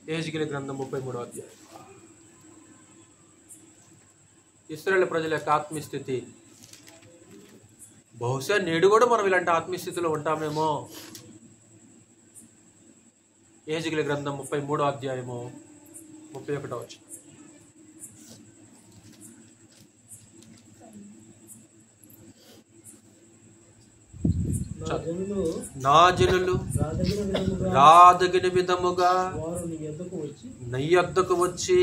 యెహెజ్కేలు గ్రంథం 33వ అధ్యాయం. ఇశ్రాయేలు ప్రజల యొక్క ఆత్మీయస్థితి. బహుశా నేడు కూడా మనం ఇలాంటి ఆత్మీయస్థితిలో ఉంటామేమో. యెహెజ్కేలు గ్రంథం 33వ అధ్యాయము 31వ వచనం. నా జనులు రాదగిన విధముగా నీ యొద్దకు వచ్చి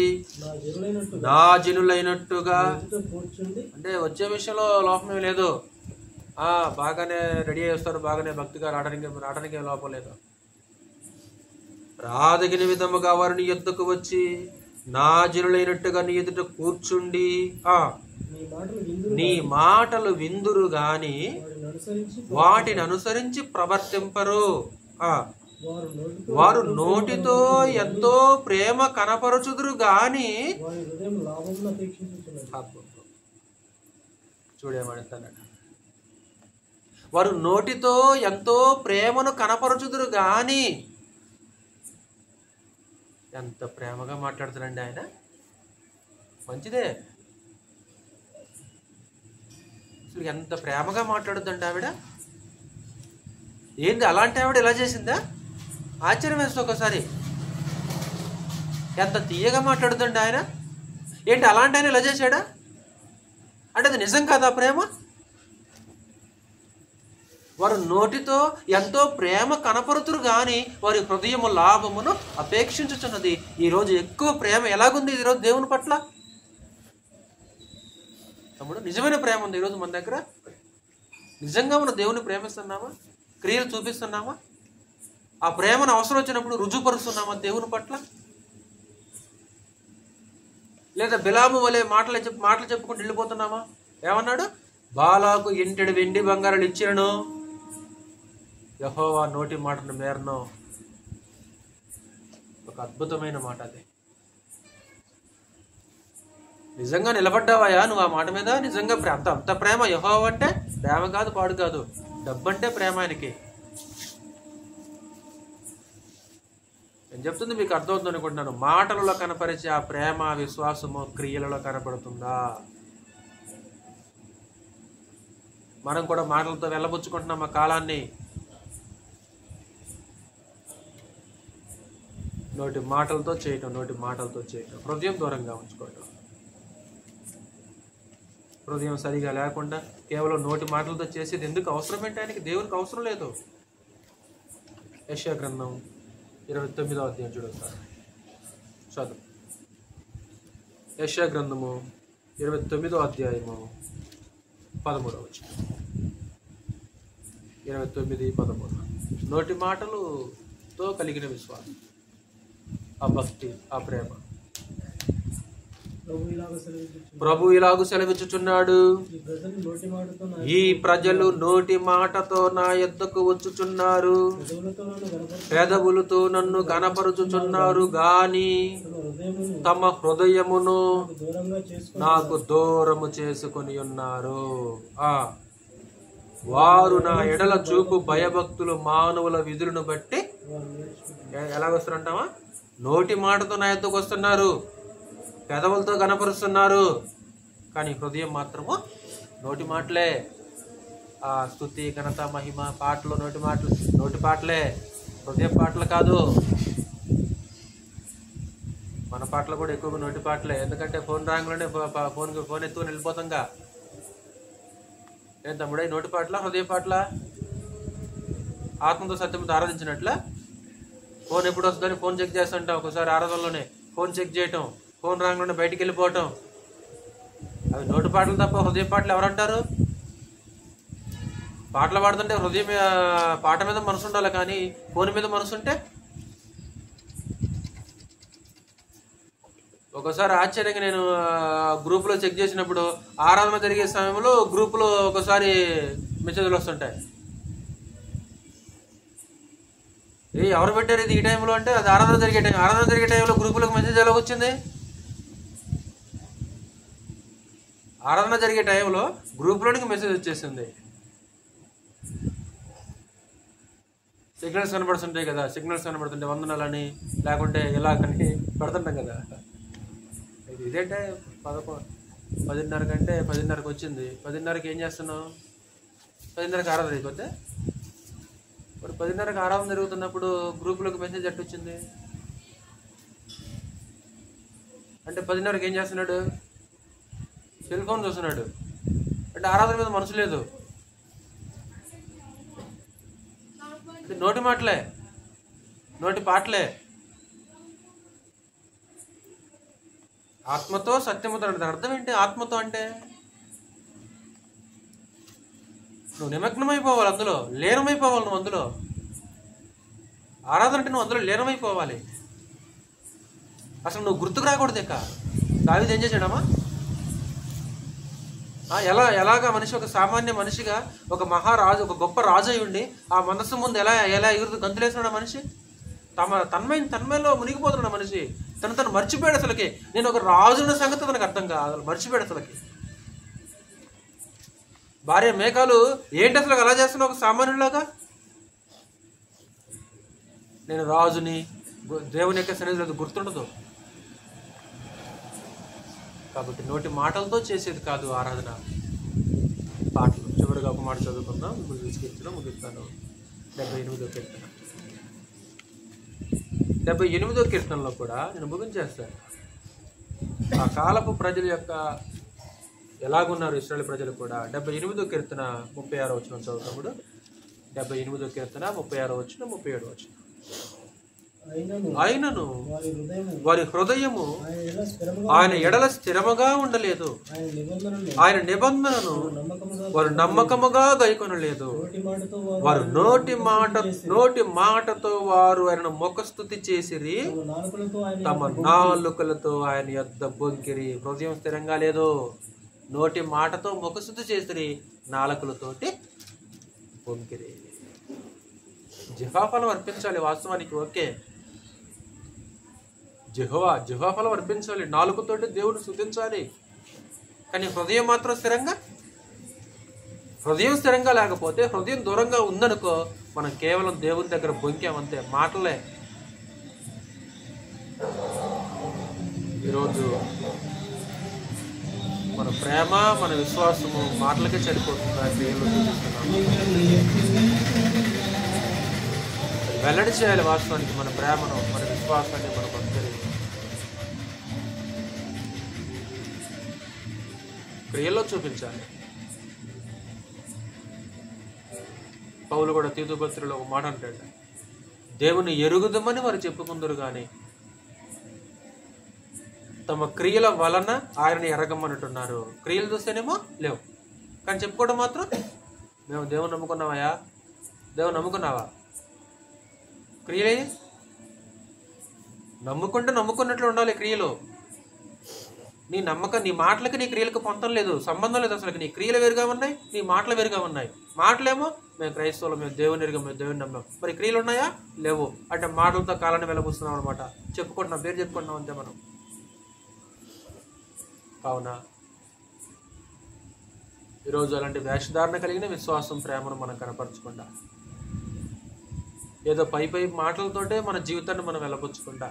నా జనులైనట్టుగా, అంటే వచ్చే విషయంలో లోపమే లేదు. బాగానే రెడీ చేస్తారు, బాగానే భక్తిగా రావడానికి లోపం లేదు. రాదగిన విధముగా వారు నీ యొద్దకు వచ్చి నా జనులైనట్టుగా నీ ఎదుట కూర్చుండి నీ మాటలు విందురు గాని వాటిని అనుసరించి ప్రవర్తింపరు. వారు నోటితో ఎంతో ప్రేమ కనపరచుదురు గాని, చూడేమడుతున్నాడు, వారు నోటితో ఎంతో ప్రేమను కనపరచుదురు గాని. ఎంత ప్రేమగా మాట్లాడుతారండి ఆయన. మంచిదే, అసలు ఎంత ప్రేమగా మాట్లాడుద్దండి ఆవిడ. ఏంది అలాంటి ఆవిడ ఇలా చేసిందా? ఆశ్చర్యం వేస్తుంది ఒకసారి. ఎంత తీయగా మాట్లాడుద్దండి ఆయన. ఏంటి అలాంటి ఆయన ఇలా చేశాడా? అంటే అది నిజం కాదా ప్రేమ? వారు నోటితో ఎంతో ప్రేమ కనపరుతురు గాని వారి హృదయము లాభమును అపేక్షించుచున్నది. ఈరోజు ఎక్కువ ప్రేమ ఎలాగుంది ఈరోజు దేవుని పట్ల? తమ్ముడు, నిజమైన ప్రేమ ఉంది ఈరోజు మన దగ్గర? నిజంగా మనం దేవుని ప్రేమిస్తున్నామా? క్రియలు చూపిస్తున్నామా? ఆ ప్రేమను అవసరం వచ్చినప్పుడు రుజువుపరుస్తున్నామా దేవుని పట్ల? లేదా బిలాము వలె మాటలు చెప్పుకుంటూ వెళ్ళిపోతున్నామా? ఏమన్నాడు? బాలాకు ఇంటెడు వెండి బంగారాలు ఇచ్చినను యెహోవా నోటి మాటను మేరను. ఒక అద్భుతమైన మాట అది. నిజంగా నిలబడ్డావయ్యా నువ్వు ఆ మాట మీద? నిజంగా అంత ప్రేమ యెహోవా అంటే? ప్రేమ కాదు, పాడు కాదు, డబ్బంటే ప్రేమ ఆయనకి. నేను చెప్తుంది మీకు అర్థమవుతుంది అనుకుంటున్నాను. మాటలలో కనపరిచే ఆ ప్రేమ, విశ్వాసము క్రియలలో కనపడుతుందా? మనం కూడా మాటలతో వెళ్ళబుచ్చుకుంటున్నాం ఆ కాలాన్ని. నోటి మాటలతో చేయటం, హృదయం దూరంగా ఉంచుకోవటం. హృదయం సరిగా లేకుండా కేవలం నోటి మాటలతో చేసేది ఎందుకు? అవసరం ఏంటి ఆయనకి? దేవునికి అవసరం లేదు. యెషయా గ్రంథం 29వ అధ్యాయం చూడొస్తారు, చదువు. యెషయా గ్రంథము 29వ అధ్యాయము 13వ వచనం. 29:13. నోటి మాటలుతో కలిగిన విశ్వాసం, ఆ భక్తి, ఆ ప్రేమ. ప్రభు ఇలాగ సెలవిచ్చుచున్నాడు, ఈ ప్రజలు నోటి మాటతో నా యొద్దకు వచ్చుచున్నారు, పెదవులతో నన్ను కనపరుచుచున్నారు గాని తమ హృదయమును నాకు దూరము చేసుకొని ఉన్నారు. వారు నా ఎడల చూపు భయభక్తులు మానవుల విధులను బట్టి ఎలాగొస్తారంటావా? నోటి మాటతో నా యొద్దకు వస్తున్నారు, పెదవులతో కనపరుస్తున్నారు, కానీ హృదయం మాత్రము నోటి మాటలే. ఆ స్తుతి, ఘనత, మహిమ పాటలు నోటి పాటలే, హృదయ పాటలు కాదు. మన పాటలు కూడా ఎక్కువగా నోటి పాటలే. ఎందుకంటే ఫోన్ రాగానే ఫోన్ ఎత్తుకుని వెళ్ళిపోతాంగా. ఏం తమ్ముడే, నోటి పాటల, హృదయ పాటల? ఆత్మతో సత్యంతో ఆరాధించినట్ల? ఫోన్ ఎప్పుడు వస్తుందని ఫోన్ చెక్ చేస్తుంటాం. ఒకసారి ఆరాధనలోనే ఫోన్ చెక్ చేయటం, ఫోన్ రాగానే బయటికి వెళ్ళిపోవటం. అవి నోటి పాటలు తప్ప హృదయ పాటలు ఎవరంటారు? పాటలు పాడుతుంటే హృదయం పాట మీద మనసు ఉండాలి, కానీ ఫోన్ మీద మనసు ఉంటే? ఒకసారి ఆశ్చర్యంగా నేను గ్రూప్లో చెక్ చేసినప్పుడు ఆరాధన జరిగే సమయంలో గ్రూప్లో ఒకసారి మెసేజ్లు వస్తుంటాయి. ఎవరు పెట్టారు ఇది ఈ టైంలో అంటే? అది ఆరాధన జరిగే టైం. ఆరాధన జరిగే టైంలో గ్రూపులకు మెసేజ్ ఎలా వచ్చింది? ఆరాధన జరిగే టైంలో గ్రూప్లోనికి మెసేజ్ వచ్చేసింది. సిగ్నల్స్ కనబడుతుంటాయి కదా, సిగ్నల్స్ కనబడుతుంటే వందనాలని లేకుంటే ఇలాగని పెడుతుంటాం కదా. ఇదేంటే 10:30 కంటే 10:30కి వచ్చింది, 10:30కి ఏం చేస్తున్నావు? 10:30కి ఆరాధన అయిపోతే ఇప్పుడు 10:30కి ఆరాధన జరుగుతున్నప్పుడు గ్రూపులోకి మెసేజ్ ఎట్టు వచ్చింది అంటే 10:30కి ఏం చేస్తున్నాడు? సెల్ ఫోన్ చూస్తున్నాడు. అంటే ఆరాధన మీద మనసు లేదు. అంటే నోటి మాటలే, నోటి పాటలే. ఆత్మతో సత్యముతో అంటే అర్థం ఏంటి? ఆత్మతో అంటే నువ్వు నిమగ్నమైపోవాలి, అందులో లీనమైపోవాలి. నువ్వు అందులో ఆరాధన అంటే నువ్వు అందులో లీనమైపోవాలి. అసలు నువ్వు గుర్తుకు రాకూడదు. ఇక దావీదు ఏం చేశాడమ్మా? ఎలాగా మనిషి, ఒక సామాన్య మనిషిగా ఒక మహారాజు, ఒక గొప్ప రాజు అయి ఉండి ఆ మనస్సు ముందు ఎలా ఎగురుతూ గంతులేస్తున్నాడు ఆ మనిషి. తన్మయంలో మునిగిపోతున్నాడు ఆ మనిషి. తను మర్చిపోయాడు అసలుకి. నేను ఒక రాజున్న సంగతి తనకు అర్థం కాదు, మర్చిపోయాడు అసలుకి. భార్య మేఘాలు ఏంటి అసలు అలా చేస్తున్నావు ఒక సామాన్యులాగా? నేను రాజుని, దేవుని యొక్క సన్నిధిలో గుర్తుండదు. కాబట్టి నోటి మాటలతో చేసేది కాదు ఆరాధన, పాటలు. చివరిగా ఒక మాట చదువుకుందాం, ముగిస్తాను. 78వ కీర్తన. 78వ కీర్తనలో కూడా నేను ముగించేస్తాను. ఆ కాలపు ప్రజల యొక్క ఎలాగున్నారు ఇశ్రాయేలు ప్రజలు కూడా. 78వ కీర్తన 36వ వచనం చదువుతాముడు. 78వ కీర్తన 36వ వచనం 37వ వచనం. ఆయనను వారి హృదయము ఆయన ఎడల స్థిరముగా ఉండలేదు, ఆయన నిబంధనను వారు నమ్మకముగా గైకొనలేదు. వారు నోటి మాటతో వారు ఆయన ముఖస్తుతి చేసిరి, తమ నాలుకలతో ఆయన యొద్ద బొంకిరి. హృదయం స్థిరంగా లేదు. నోటి మాటతో ముఖస్తుతి చేసిరి, నాలుకలతోటి బొంకిరి. జిహ్వాఫలం అర్పించాలి వాస్తవానికి, ఓకే. జిహ్వాఫలం అర్పించాలి, నాలుకతోటి దేవుని స్తుతించాలి. కానీ హృదయం మాత్రం హృదయం స్థిరంగా లేకపోతే, హృదయం దూరంగా ఉందనుకో, మనం కేవలం దేవుని దగ్గర బొంకామంతే, మాటలే. ఈరోజు మన ప్రేమ, మన విశ్వాసము మాటలకే సరిపోతుందా? క్రియల్లో చూపిస్తున్నాము. వెల్లడి చేయాలి వాస్తవానికి మన ప్రేమను, మన విశ్వాసాన్ని, మన భక్తిని క్రియల్లో చూపించాలి. పౌలు కూడా తీతు పత్రికలో ఒక మాట అంటాడు, దేవుని ఎరుగుదమని వారు చెప్పుకుందరు కానీ తమ క్రియల వలన ఆయనని ఎరగమన్నట్టున్నారు. క్రియలు చూస్తేనేమో లేవు, కానీ చెప్పుకోవడం మాత్రం మేము దేవుని నమ్ముకున్నావా? దేవుని నమ్ముకున్నావా? క్రియలే నమ్ముకున్నట్లు ఉండాలి క్రియలు. నీ మాటలకి నీ క్రియలకు పొంతం లేదు, సంబంధం లేదు అసలు. నీ క్రియలు వేరుగా ఉన్నాయి, నీ మాటలు వేరుగా ఉన్నాయి. మాటలేమో మేము క్రైస్తవులు, మేము దేవుని ఎరిగాం, మేము దేవుని నమ్మాం. మరి క్రియలు ఉన్నాయా? లేవు. అంటే మాటలతో కాలాన్ని వెలబూస్తున్నాం అనమాట. చెప్పుకుంటున్నాం, పేరు చెప్పుకుంటున్నాం అంతే మనం. కావున ఈరోజు అలాంటి వేషధారణ కలిగిన విశ్వాసం, ప్రేమను మనం కనపరచకుండా, ఏదో పై మాటలతోటే మన జీవితాన్ని మనం వెలబుచ్చకుండా,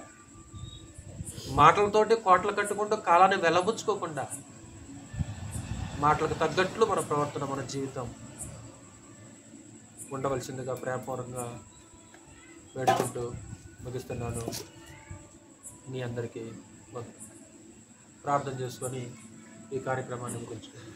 మాటలతోటి కోటలు కట్టుకుంటూ కాలాన్ని వెలబుచ్చుకోకుండా, మాటలకు తగ్గట్లు మన ప్రవర్తన, మన జీవితం ఉండవలసిందిగా ప్రేమపూర్వకంగా వేడుకుంటూ ముగిస్తున్నాను. మీ అందరికీ ప్రార్థన చేసుకొని ఈ కార్యక్రమాన్ని ముగించుకుంటాను.